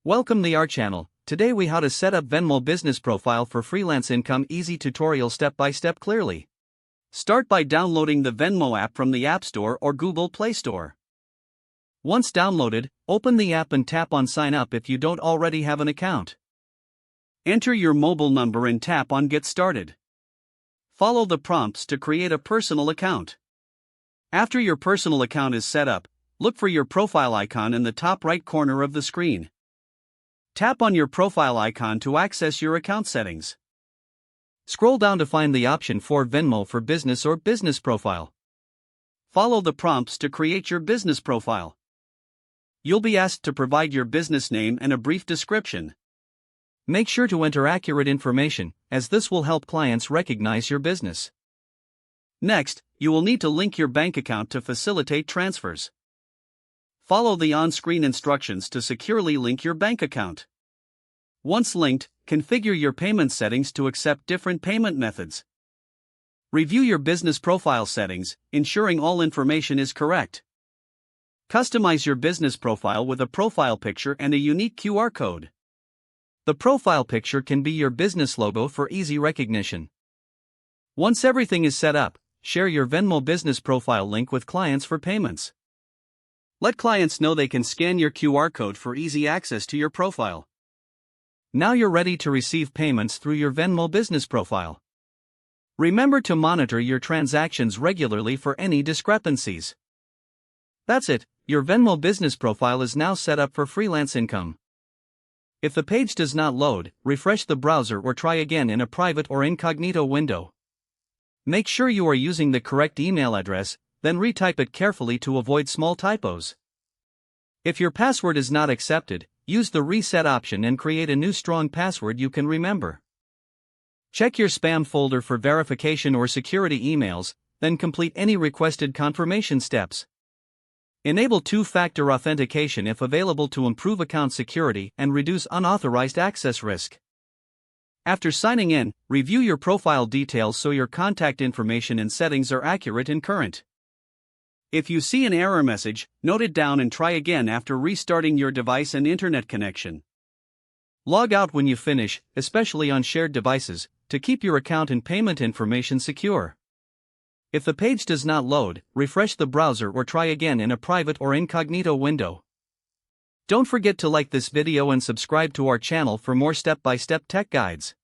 Welcome to our channel. Today we how to set up Venmo business profile for freelance income. Easy tutorial step by step clearly. Start by downloading the Venmo app from the App Store or Google Play Store. Once downloaded, open the app and tap on sign up if you don't already have an account. Enter your mobile number and tap on get started. Follow the prompts to create a personal account. After your personal account is set up, look for your profile icon in the top right corner of the screen. Tap on your profile icon to access your account settings. Scroll down to find the option for Venmo for Business or Business Profile. Follow the prompts to create your business profile. You'll be asked to provide your business name and a brief description. Make sure to enter accurate information, as this will help clients recognize your business. Next, you will need to link your bank account to facilitate transfers. Follow the on-screen instructions to securely link your bank account. Once linked, configure your payment settings to accept different payment methods. Review your business profile settings, ensuring all information is correct. Customize your business profile with a profile picture and a unique QR code. The profile picture can be your business logo for easy recognition. Once everything is set up, share your Venmo business profile link with clients for payments. Let clients know they can scan your QR code for easy access to your profile. Now you're ready to receive payments through your Venmo business profile. Remember to monitor your transactions regularly for any discrepancies. That's it, your Venmo business profile is now set up for freelance income. If the page does not load, refresh the browser or try again in a private or incognito window. Make sure you are using the correct email address, then retype it carefully to avoid small typos. If your password is not accepted, use the reset option and create a new strong password you can remember. Check your spam folder for verification or security emails, then complete any requested confirmation steps. Enable two-factor authentication if available to improve account security and reduce unauthorized access risk. After signing in, review your profile details so your contact information and settings are accurate and current. If you see an error message, note it down and try again after restarting your device and internet connection. Log out when you finish, especially on shared devices, to keep your account and payment information secure. If the page does not load, refresh the browser or try again in a private or incognito window. Don't forget to like this video and subscribe to our channel for more step-by-step tech guides.